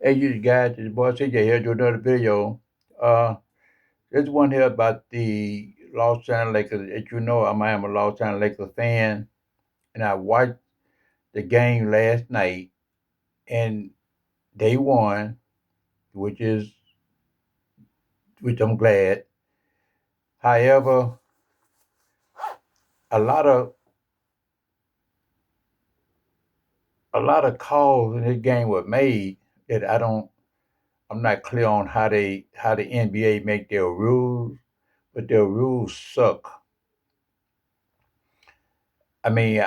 Hey, you guys, this boy CJ here, do another video. Uh, this one here about the Los Angeles Lakers. As you know, I am a Los Angeles Lakers fan, and I watched the game last night, and they won, which is which I'm glad. However, a lot of a lot of calls in this game were made that I'm not clear on how the NBA make their rules, but their rules suck. I mean,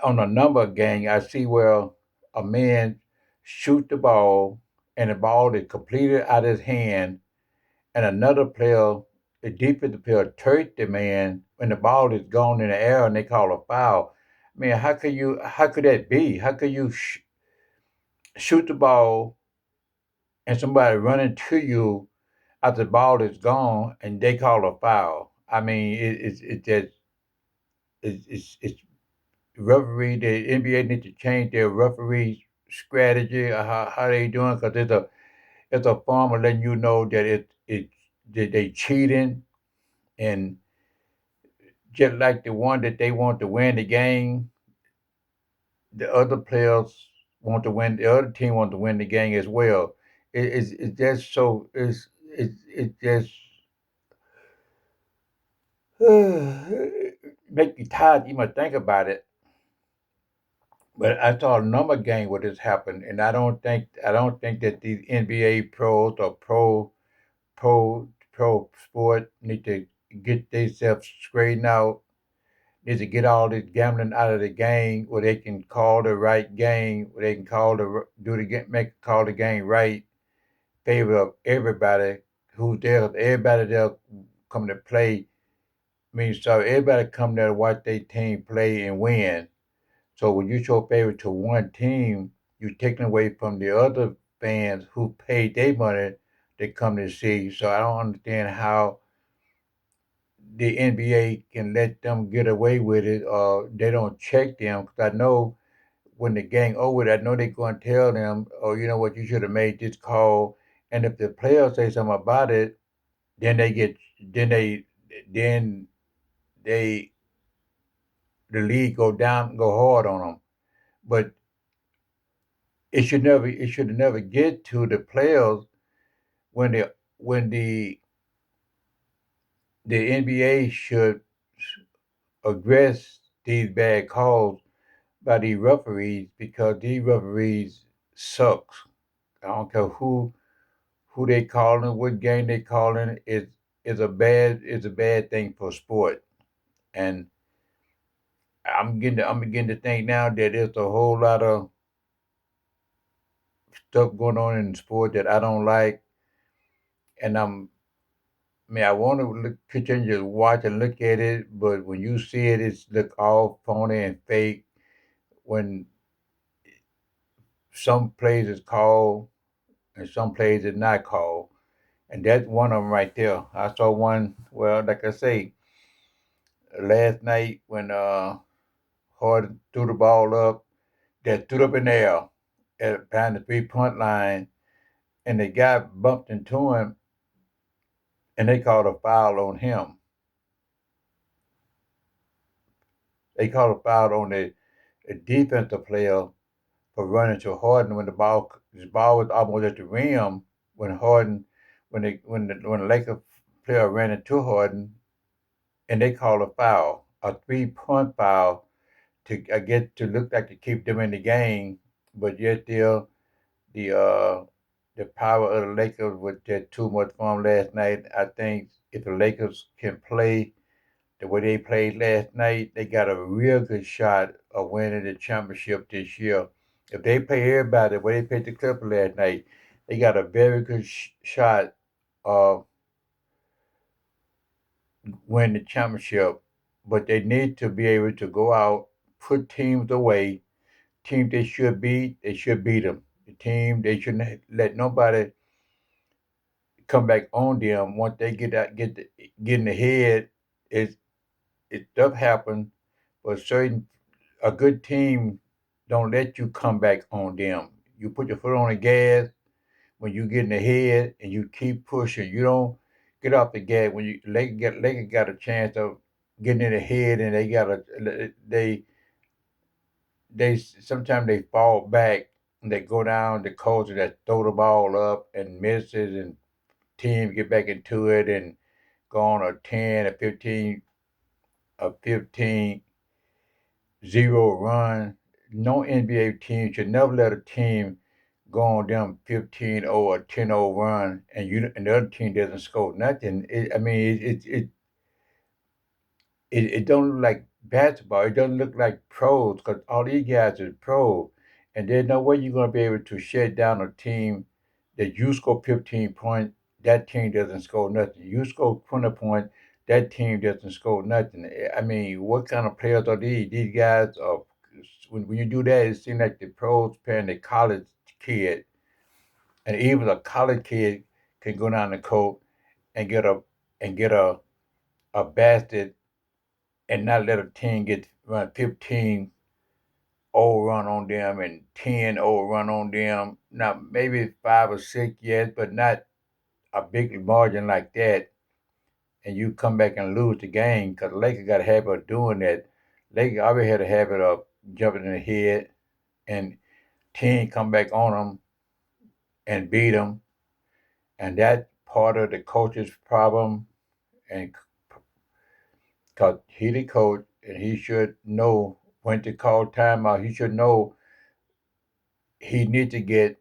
on a number of games, I see where a man shoot the ball and the ball is completed out of his hand, and another player, the defensive player, hurt the man when the ball is gone in the air and they call a foul. I mean, how could that be? How could you shoot the ball and somebody running to you after the ball is gone and they call a foul? I mean, it just, it's referee, the NBA need to change their referee strategy or how they doing because it's a form of letting you know that that they cheating and just like the one that they want to win the game, the other players want to win. The other team want to win the game as well. It's just so it's just make you tired. You must think about it. But I saw a number of games where this happened, and I don't think that these NBA pros or pro sport need to get themselves straightened out. Need to get all this gambling out of the game where they can call the right game, where they can call the game right, favor of everybody who's there. Everybody there come to play. I mean, so everybody come there to watch their team play and win. So when you show favor to one team, you're taking away from the other fans who paid their money to come to see. So I don't understand how the NBA can let them get away with it or they don't check them. Because I know when the game over, I know they're going to tell them, oh, you know what, you should have made this call. And if the players say something about it, then they get, then they, the league go hard on them. But it should never get to the players when the NBA should address these bad calls by these referees because these referees sucks. I don't care who they calling, what game they calling. It's a bad thing for sport. And I'm beginning to think now that there's a whole lot of stuff going on in sport that I don't like, and I mean, I want to continue to watch and look at it, but when you see it, it's look all phony and fake. When some plays is called and some plays is not called, and that's one of them right there. I saw one. Well, like I say, last night when Harden threw the ball up, that threw it up in the air at behind the 3-point line, and the guy bumped into him, and they called a foul on him. They called a foul on the defensive player for running to Harden when the ball was almost at the rim when Harden when the Lakers player ran into Harden and they called a foul, a 3-point foul to I get to look like to keep them in the game, but yet still the power of the Lakers was just too much for them last night. I think if the Lakers can play the way they played last night, they got a real good shot of winning the championship this year. If they play everybody the way they played the Clippers last night, they got a very good shot of winning the championship. But they need to be able to go out, put teams away. Teams they should beat them. The team, they shouldn't let nobody come back on them once they get in the head. It, it stuff happen, but a good team don't let you come back on them. You put your foot on the gas when you get in the head and you keep pushing. You don't get off the gas when you Lakers got a chance of getting in the head, and they sometimes they fall back and they go down the coast and they throw the ball up and misses, and team get back into it and go on a 10 or 15-0 run. No NBA team should never let a team go on them 15-0 or 10-0 run, and the other team doesn't score nothing. I mean, it don't look like basketball. It doesn't look like pros because all these guys are pros, and there's no way you're going to be able to shut down a team that you score 15 points. That team doesn't score nothing. You score 20 points. That team doesn't score nothing. I mean, what kind of players are these? These guys are. When you do that, it seems like the pros paying the college kid, and even a college kid can go down the court and get a basket and not let a team get run 15 0 run on them and 10-0 run on them. Now maybe 5 or 6, yes, but not a big margin like that. And you come back and lose the game because Lakers got a habit of doing that. Lakers already had a habit of jumping in the head and team come back on them and beat them, and that part of the coach's problem. And because he the coach and he should know when to call timeout. He should know he need to get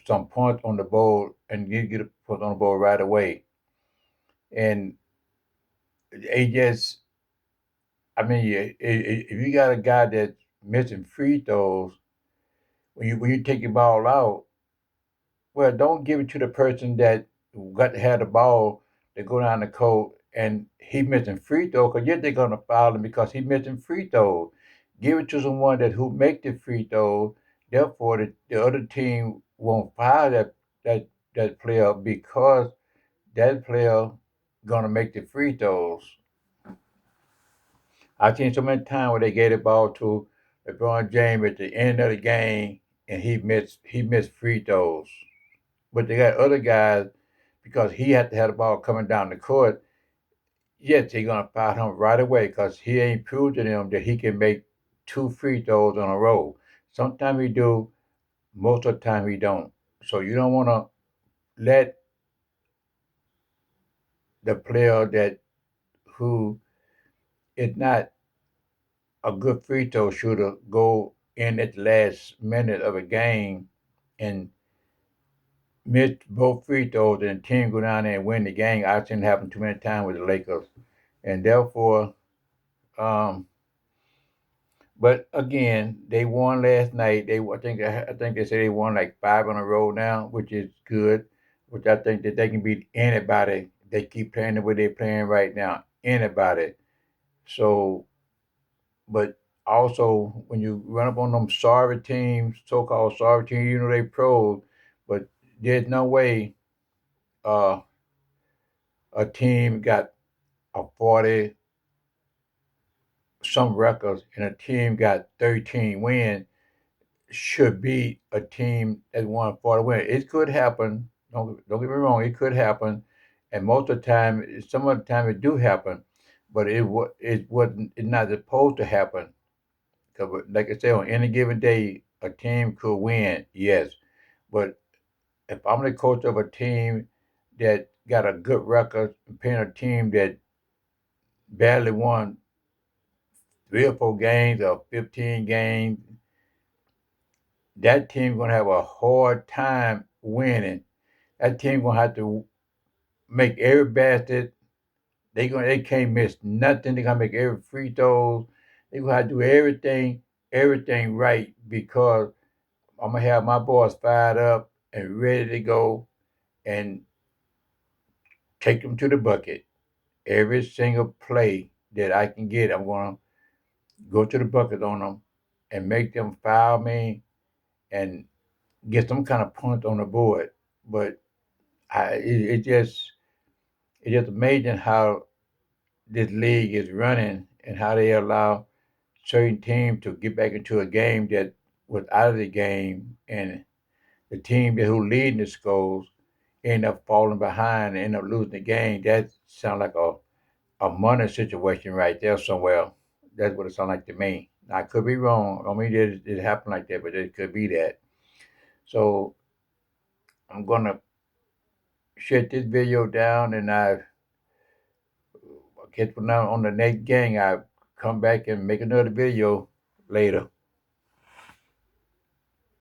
some points on the board and you get a point on the board right away. And it just, I mean, if you got a guy that's missing free throws, when you take your ball out, well, don't give it to the person that got to have the ball to go down the court and he missing free throws because yet they're gonna foul him because he missing free throws. Give it to someone that who make the free throws. Therefore, the other team won't foul that player because that player gonna make the free throws. I've seen so many times where they gave the ball to LeBron James at the end of the game and he missed free throws. But they got other guys because he had to have the ball coming down the court. Yes, they're gonna foul him right away because he ain't proved to them that he can make 2 free throws on a roll. Sometimes he do, most of the time he don't. So you don't want to let the player that who is not a good free throw shooter go in at the last minute of a game and miss both free throws and the team go down there and win the game. I've seen it happen too many times with the Lakers. And therefore, um, but again, they won last night. I think they say they won like 5 in a row now, which is good. Which I think that they can beat anybody. They keep playing the way they're playing right now. Anybody. So but also, when you run up on them sorry teams, so-called sorry teams, they pros, but there's no way uh, a team got a 40 some records and a team got 13 wins should beat a team that won 40 wins. It could happen. Don't get me wrong. It could happen, and most of the time, some of the time it do happen, but it wasn't. It's not supposed to happen. Because, like I said, on any given day, a team could win, yes. But if I'm the coach of a team that got a good record, playing a team that barely won 3 or 4 games or 15 games, that team gonna have a hard time winning. That team gonna have to make every basket. They can't miss nothing. They gotta make every free throws. They gonna have to do everything right because I'm gonna have my boys fired up and ready to go and take them to the bucket. Every single play that I can get, I'm gonna go to the bucket on them and make them foul me and get some kind of point on the board. But it's just amazing how this league is running and how they allow certain teams to get back into a game that was out of the game and the team who leading the scores end up falling behind and end up losing the game. That sounds like a money situation right there somewhere. That's what it sounds like to me. I could be wrong. I mean, it happened like that, but it could be that. So I'm gonna shut this video down, and I guess when I'm on the next gang, I come back and make another video later.